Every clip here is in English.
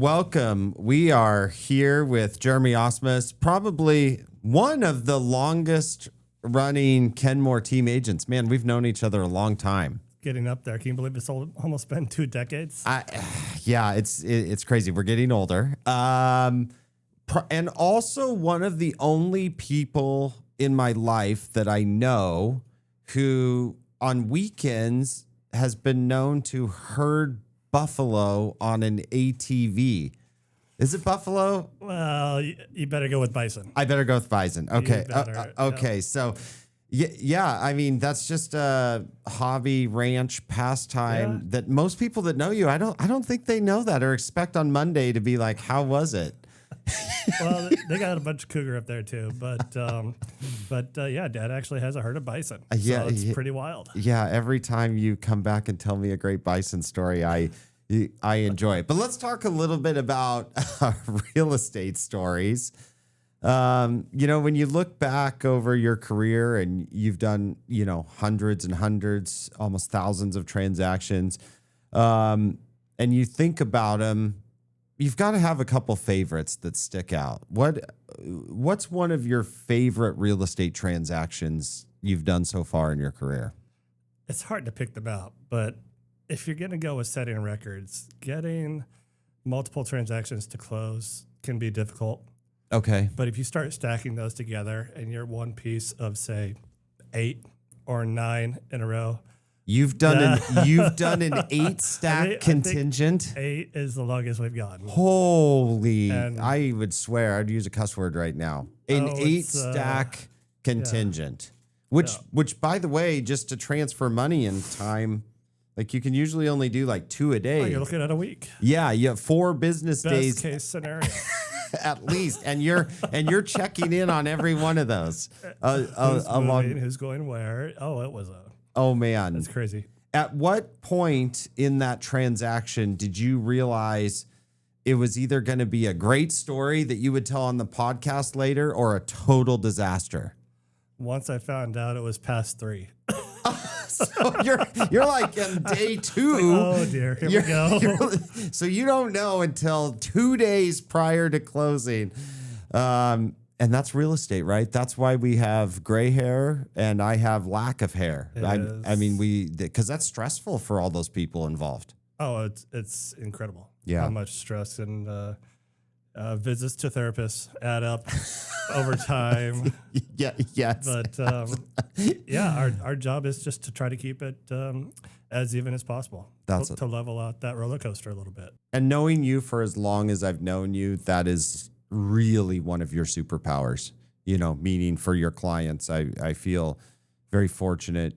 welcome. We are here with Jeremy Asmus, probably one of the longest running Kenmore Team agents. Man, we've known each other a long time. Getting up there. Can you believe it's almost been 2 decades? Yeah, it's crazy. We're getting older. And also one of the only people in my life that I know who on weekends has been known to herd buffalo on an ATV. Is it buffalo? Well, you better go with bison. I better go with bison. Okay. Okay. Yeah. So, yeah, I mean, that's just a hobby ranch pastime that most people that know you, I don't think they know that or expect on Monday to be like, how was it? Well, they got a bunch of cougar up there too, but yeah, Dad actually has a herd of bison. So it's pretty wild. Yeah, every time you come back and tell me a great bison story, I enjoy it. But let's talk a little bit about real estate stories. When you look back over your career and you've done, hundreds and hundreds, almost thousands of transactions, and you think about them, you've got to have a couple favorites that stick out. What's one of your favorite real estate transactions you've done so far in your career? It's hard to pick them out, but if you're going to go with setting records, getting multiple transactions to close can be difficult. Okay. But if you start stacking those together and you're one piece of, say, 8 or 9 in a row, You've done an 8-stack contingent. 8 is the longest we've gotten. Holy! I would swear I'd use a cuss word right now. An 8-stack contingent, which by the way, just to transfer money in time, like you can usually only do like 2 a day. Oh, you're looking at a week. Yeah, you have 4 business days. Best case scenario. At least, and you're checking in on every one of those. Who's going where? Oh, it was a. Oh, man. That's crazy. At what point in that transaction did you realize it was either going to be a great story that you would tell on the podcast later or a total disaster? Once I found out it was past 3. So you're like in day 2. Like, oh, dear. Here we go. So you don't know until 2 days prior to closing. And that's real estate, right? That's why we have gray hair and I have lack of hair. I mean, because that's stressful for all those people involved. Oh, it's incredible. Yeah. How much stress and visits to therapists add up over time. Yes. But our job is just to try to keep it as even as possible. To level out that roller coaster a little bit. And knowing you for as long as I've known you, that is really one of your superpowers, meaning for your clients. I feel very fortunate,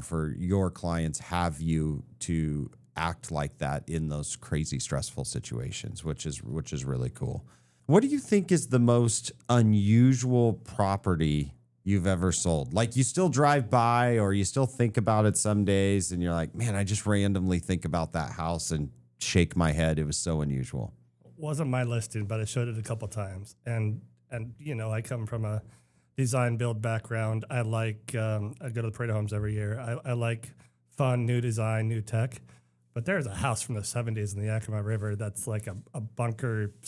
for your clients have you to act like that in those crazy stressful situations, which is really cool. What do you think is the most unusual property you've ever sold? Like you still drive by or you still think about it some days and you're like, man, I just randomly think about that house and shake my head. It was so unusual. Wasn't my listing, but I showed it a couple times. And I come from a design build background. I like, I go to the Parade of Homes every year. I like fun, new design, new tech. But there's a house from the 70s in the Yakima River that's like a bunker /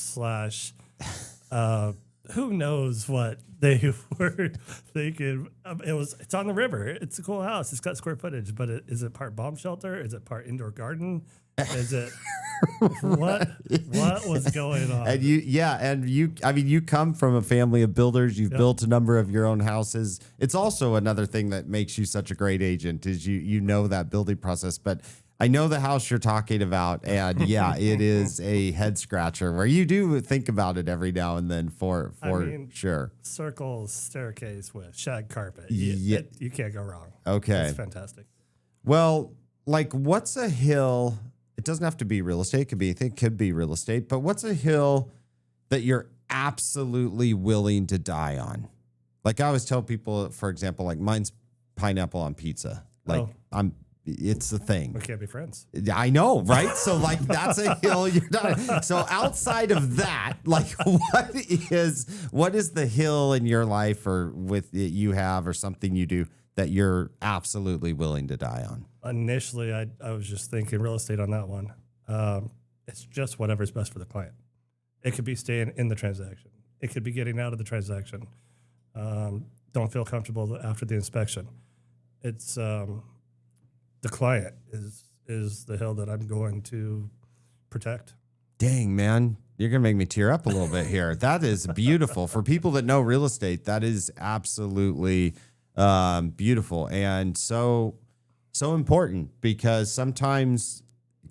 who knows what they were thinking. It's on the river. It's a cool house. It's got square footage, but is it part bomb shelter? Is it part indoor garden? Is it what was going on? And you come from a family of builders. You've built a number of your own houses. It's also another thing that makes you such a great agent is you know that building process. But I know the house you're talking about, and it is a head scratcher where you do think about it every now and then for sure. Circle staircase with shag carpet. Yeah. You can't go wrong. Okay. It's fantastic. Well, like what's a hill? It doesn't have to be real estate. It could be real estate, but what's a hill that you're absolutely willing to die on? Like I always tell people, for example, like mine's pineapple on pizza. Like it's the thing. We can't be friends. I know, right? So like that's a hill you're not. So outside of that, like what is the hill in your life or with you have or something you do that you're absolutely willing to die on? Initially, I was just thinking real estate on that one. It's just whatever's best for the client. It could be staying in the transaction. It could be getting out of the transaction. Don't feel comfortable after the inspection. It's the client is the hill that I'm going to protect. Dang, man. You're going to make me tear up a little bit here. That is beautiful. For people that know real estate, that is absolutely beautiful and so important, because sometimes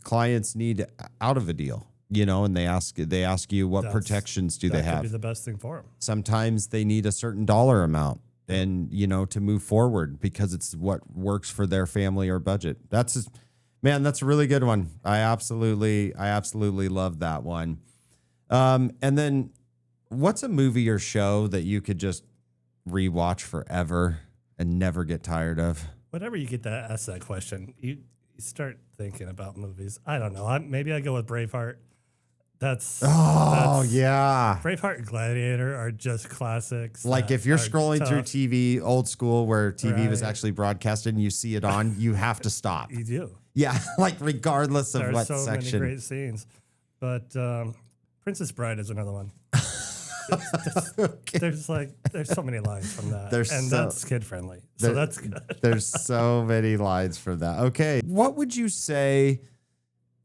clients need out of a deal, and they ask you what protections do they have. That could be the best thing for them. Sometimes they need a certain dollar amount and, to move forward because it's what works for their family or budget. That's a really good one. I absolutely love that one. And then what's a movie or show that you could just rewatch forever and never get tired of? Whenever you get to ask that question, you start thinking about movies. I don't know. Maybe I go with Braveheart. That's yeah. Braveheart and Gladiator are just classics. Like if you're scrolling tough. through TV, old school, where TV was Right. actually broadcasted and you see it on, you have to stop. You do. Yeah, like regardless of There are what so section. many great scenes. But Princess Bride is another one. There's so many lines from that. That's kid friendly. So that's good. There's so many lines from that. Okay. What would you say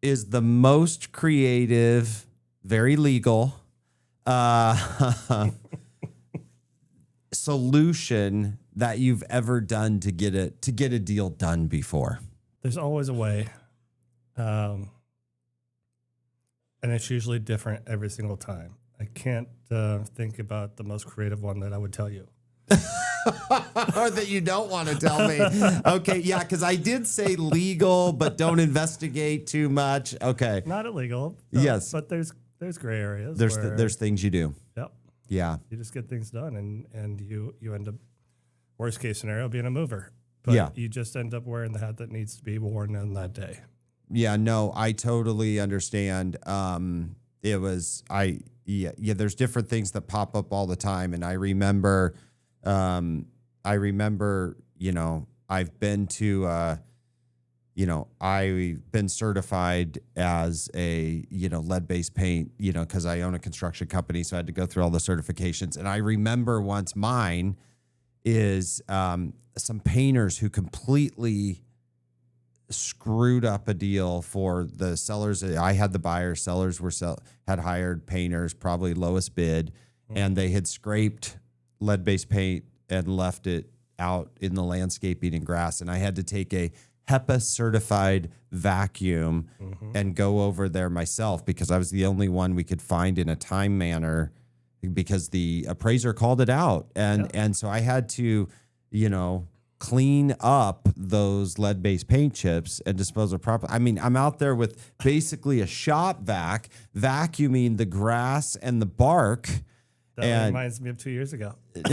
is the most creative, very legal solution that you've ever done to get a deal done before? There's always a way. And it's usually different every single time. I can't think about the most creative one that I would tell you. Or that you don't want to tell me. Okay, yeah, because I did say legal, but don't investigate too much. Okay. Not illegal. Yes. But there's gray areas. There's things you do. Yep. Yeah. You just get things done, and you end up, worst case scenario, being a mover. But Yeah. you just end up wearing the hat that needs to be worn on that day. Yeah, no, I totally understand. There's different things that pop up all the time. And I remember, I've been to, I've been certified as a, lead-based paint, because I own a construction company. So I had to go through all the certifications. And I remember once mine is some painters who completely screwed up a deal for the sellers. I had the buyers, sellers had hired painters, probably lowest bid, and they had scraped lead-based paint and left it out in the landscaping and grass. And I had to take a HEPA certified vacuum and go over there myself, because I was the only one we could find in a time manner, because the appraiser called it out. And so I had to, clean up those lead-based paint chips and dispose of properly. I mean, I'm out there with basically a shop vac, vacuuming the grass and the bark. That reminds me of 2 years ago. The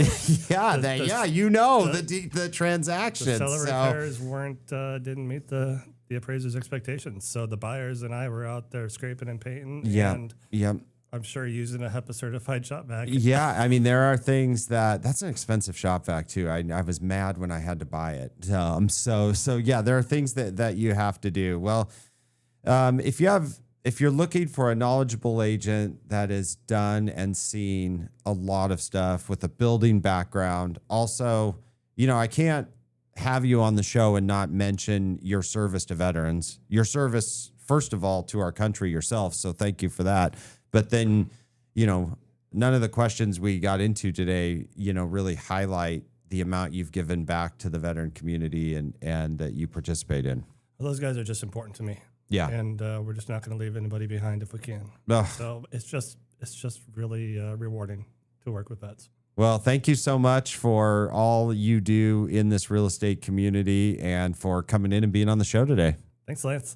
transaction. The seller repairs didn't meet the appraiser's expectations. So the buyers and I were out there scraping and painting. And I'm sure using a HEPA certified shop vac. Yeah, I mean, there are things that's an expensive shop vac too. I was mad when I had to buy it. So yeah, there are things that you have to do. Well, if you're looking for a knowledgeable agent that has done and seen a lot of stuff with a building background, also, I can't have you on the show and not mention your service to veterans, your service, first of all, to our country yourself. So thank you for that. But then, none of the questions we got into today, really highlight the amount you've given back to the veteran community and that you participate in. Well, those guys are just important to me. Yeah. And we're just not going to leave anybody behind if we can. Ugh. So it's just really rewarding to work with vets. Well, thank you so much for all you do in this real estate community and for coming in and being on the show today. Thanks, Lance.